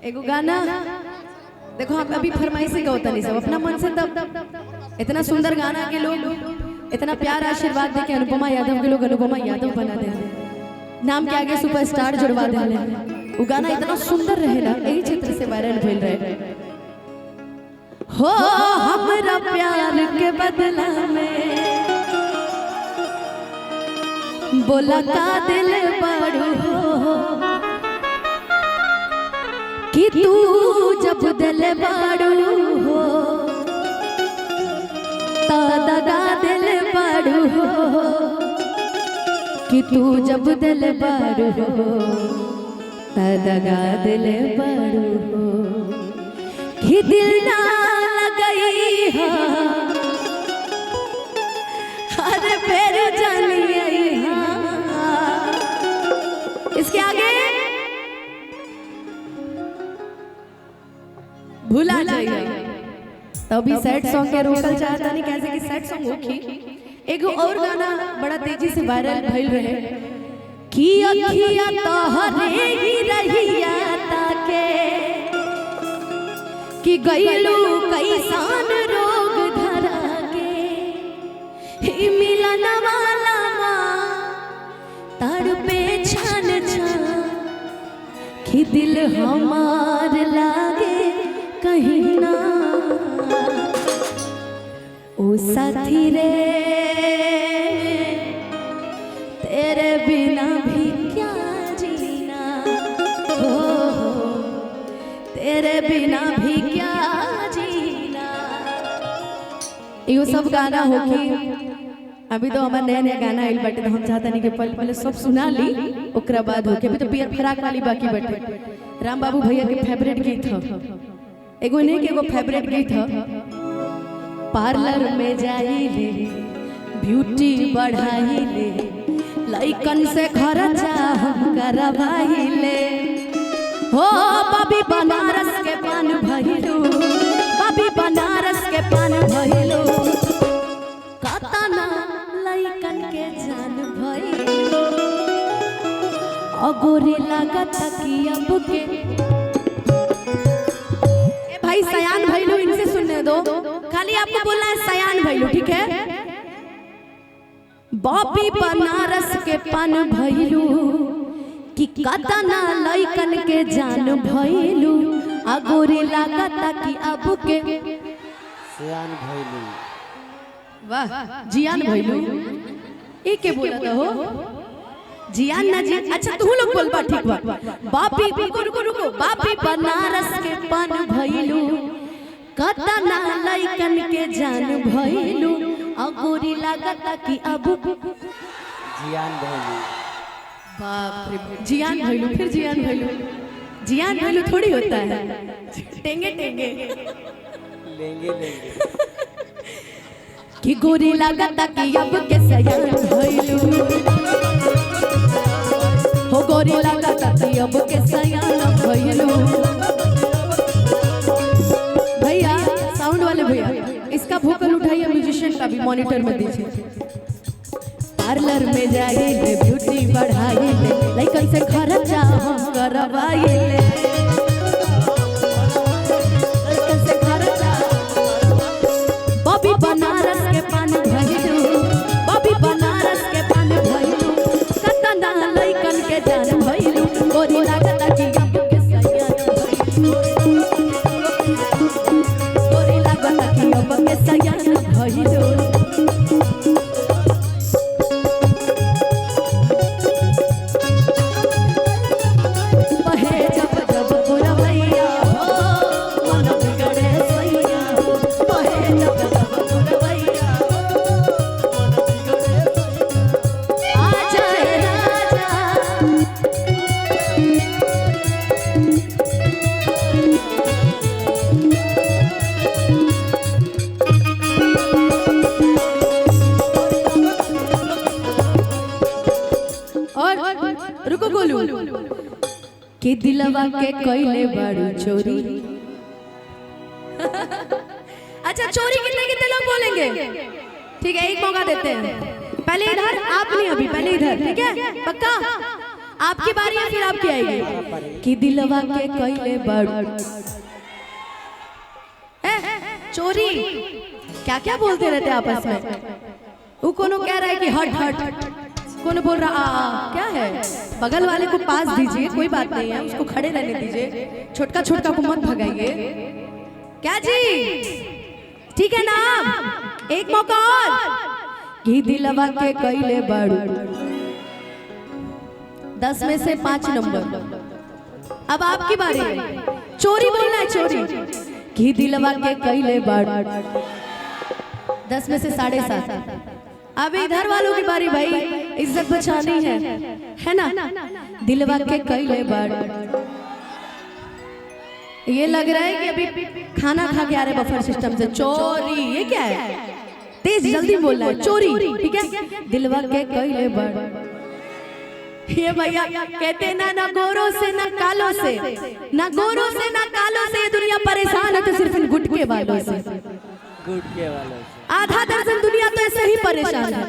एगो गाना देखो, हम अभी फरमाइश से गाता नहीं सब अपना मन से, तब इतना सुंदर गाना के लोग इतना प्यार आशीर्वाद दे के अनुपमा यादव के लोग अनुपमा यादव बना दे, नाम के आगे सुपरस्टार जुड़वा दे। वो गाना इतना सुंदर रहेला, यही क्षेत्र से वायरल भेल रहे। हो हमरा प्यार के बदला में बोला का दिल बड़ू हो कि तू जब दिल बाड़ू हो दगा दिल बाड़ू हो कि तू जब दिल बाड़ू हो दगा दिल बाड़ू हो कि दिल ना लगई हो हर फेर जानिए। इसके आगे भूला जाइए तभी सैड सॉन्ग के रोकल चाहता नहीं, कैसे कि सैड सॉन्ग होखी। एक और गाना बड़ा तेजी से वायरल भइल रहे कि अखिया तोहरे ही रहिया ताके कि गइलू कैसान रोग धरा के ही मिलन वाला तड़पे छन छन कि दिल हमार लागे कहीं ना। ओ साथी रे तेरे बिना भी क्या जीना, हो तेरे बिना भी क्या जीना। यो सब गाना हो कि अभी तो हमारे नया नया गाना आइल बाटे, तो हम चाहता नहीं कि पहले सब सुना ली ओकरा बाद हो के। अभी तो पियर फराक वाली बाकी बाटे। राम बाबू भैया के फेवरेट गीत ह एगो नहीं के एगो फेवरेट गीत ह पार्लर में जाइले ब्यूटी बढ़ाइले लइकन से खर्चा हम करवाइले। हो बबी बनारस के पान भइलू, बबी बनारस के पान भइलू कतना लइकन के जान भइलू अगोरे लागत कि अब के भाई सयान भइलू, इनसे सुनने दो, खाली आपको बोलना है सयान भइलू, ठीक है। बॉबी बनारस के पान भइलू कि कतना लइकन के जान भइलू अगोरे लागता कि अब के सयान भइलू। वाह जियान भइलू, ए के बोलत हो जियान ना जी। अच्छा तू लोग बोलबा, ठीक बा। बापी रुको रुको रुको, बापी बनारस के पान भइलू कतना लइकन के जान भइलू अगोरी लागता कि अब जियान भइलू। बाप रे जियान भइलू, फिर जियान भइलू। जियान भइलू थोड़ी होता है, टेंगे टेंगे लेंगे लेंगे कि गोरी लागता कि अब के सयान भइलू, हो गोरी लागता कि अब के सयान भइलू। भैया साउंड वाले भैया इसका वोकल उठाइए, म्यूजिशियन का भी मॉनिटर में दीजिए। पार्लर में जाइले ब्यूटी बढ़ाइले लइकन से खर्चा हम करवाइले, लइकन से खर्चा। बॉबी बनारस के पान भइलू, बॉबी बनारस के पान भइलू कतना लइकन के जान भइलू गोरी लागता कि अब के सयान भइलू, गोरी लागता कि अब के सयान भइलू। रुको बोलू कि दिलवा के कइले बाड़ू चोरी। अच्छा चोरी कितने कितने लोग बोलेंगे, ठीक है एक मौका देते हैं। पहले इधर, आप नहीं अभी, पहले इधर, ठीक है पक्का। आपकी बारी है, फिर आपकी आएगी। कि दिलवा के कइले बड़ चोरी, क्या क्या बोलते रहते आपस में। वो कोनो कह रहा है कि हट हट, कौन बोल रहा क्या है, बगल वाले को पास दीजिए, कोई बात नहीं है, उसको खड़े रहने दीजिए, छोटका छोटका को मत भगाइए। क्या जी, ठीक है ना, एक मौका और। कि दिलवा के कइले बड़ 10 में से 5 नंबर। अब आपकी बारी है, चोरी बोलना है, चोरी। कि दिलवा के कइले बड़ 10 में से 7.5। अब इधर वालों की बारी भाई, इज्जत बचानी है ना। दिलवा के कइले बड़, ये लग रहा है कि अभी खाना खा के आ रहे बफर सिस्टम से। चोरी, ये क्या है, तेज जल्दी बोलना है, चोरी, ठीक है। दिलवा के कइले बड़, ये भैया कहते ना गोरों से ना कालों से, ना गोरों से ना कालों से दुनिया परेशान है तो सिर्फ इन गुटके वालों से। गुटके वालों से आधा दर्जन दुनिया तो ऐसे ही परेशान है,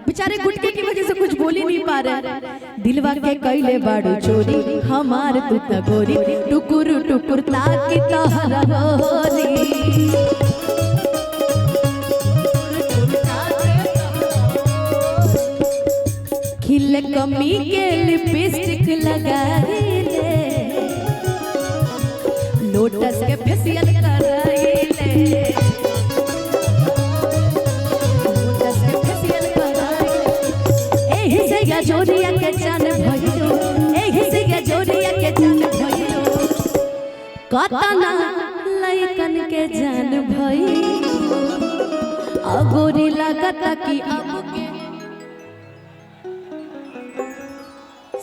बेचारे गुटके की वजह से कुछ बोल ही नहीं पा रहे। दिलवा के कइले बड़ चोरी, हमार तू त गोरी, टुकुर टुकुर ताकी तोहरा होरी। खिल कमी के लिपस्टिक लगा ले, लोटस के फेशियल कराइले, लोटस के फेशियल कराइले। एही से या जोरिया के जान भइलो, एही से या जोरिया के जान भइलो, कतना लइकन के जान भइलो। अगोरी लागता कि अब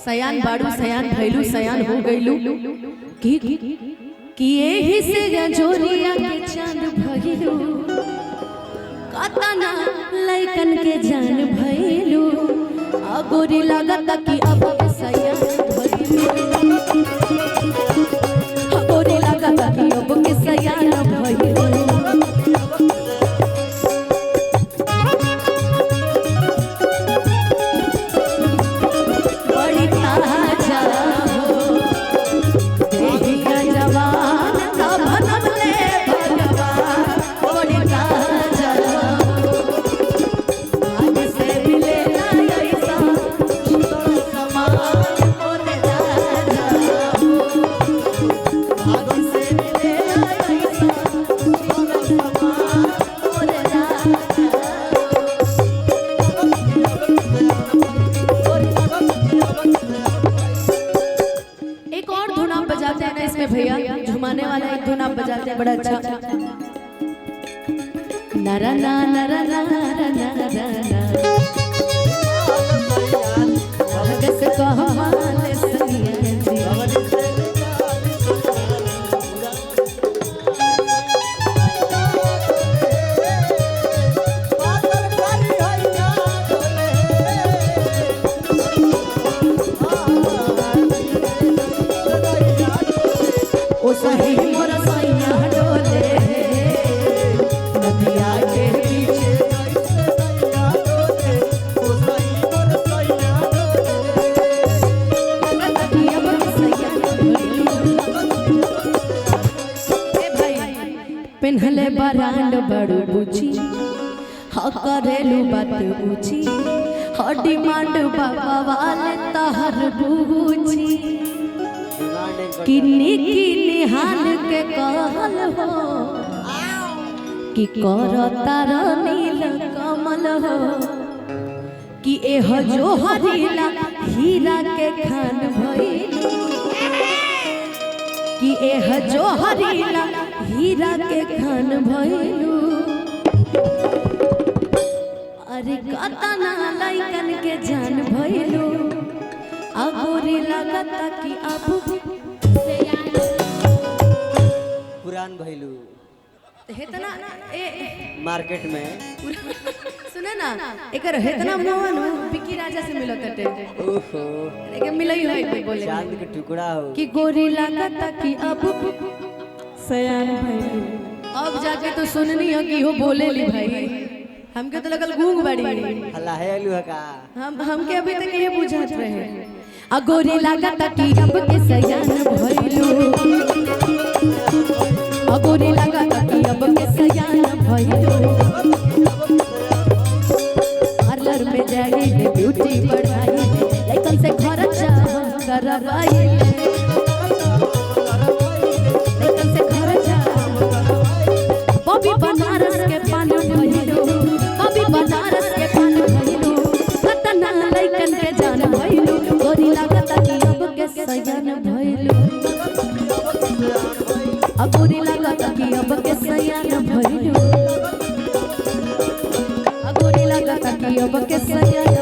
सयान बाड़ू, सयान भैलू, सयान हो गईलू। कि एही से जोरिया के चांद भइलू, कतना लइकन के जान भइलू। अगोरी लागता कि अब सयान भइलू, अगोरी लागता कि अब के सयान भइलू। भैया झुमाने वाला एक धुन आप बजाते हैं बड़ा अच्छा। नरा ना नरा ना नरा ना भगत कहमाल सैया जी। ओ सही मोर सैया डोले नदिया के पीछे, ओ सही मोर सैया डोले। ए भाई पेन्हले बरांड बड़ू बुची, हा करेलू बात ऊंची, हा डिमांड बाबा वाले तहर बूची। किन्नी किन्नी हाल के कहल हो कि कर तारा नील कमल हो, कि एह जो हरीला हीरा के खान भइल, कि एह जो हरीला हीरा के खान भइलू। अरे कतना लइकन के जान भइलू, अगोरी लगता कि अब पुरान भइलू हेतना मार्केट में। सुने ना एकर हेतना मोहन बिकी राजा से मिलत टे। ओहो एके मिलई होई कोई बोले चांद के टुकड़ा हो कि गोरी लागता कि अब सयान भइलू। अब जाके तो सुननी हो कि हो बोले ली भाई, हमके तो लगल गूंग बड़ी हल्ला है लू का। हमके अभी तक ये बुझात रहे। अगोरे लागत कि अब के सयान भइलो अगोरे लागत कि अब के सयान भइलो पार्लर में जाइले ब्यूटी बढ़ाइले लेकिन से खर्चा करवाइले लेकिन से खर्चा बॉबी बनारस के पान भइलो बॉबी बनारस के पान भइलो कतना लइकन के जान भइलो गोरी लागत कि अब के सयान भइलो अगोरी लागत कि अब के सयान भइलो अगोरी लागत कि अब के सयान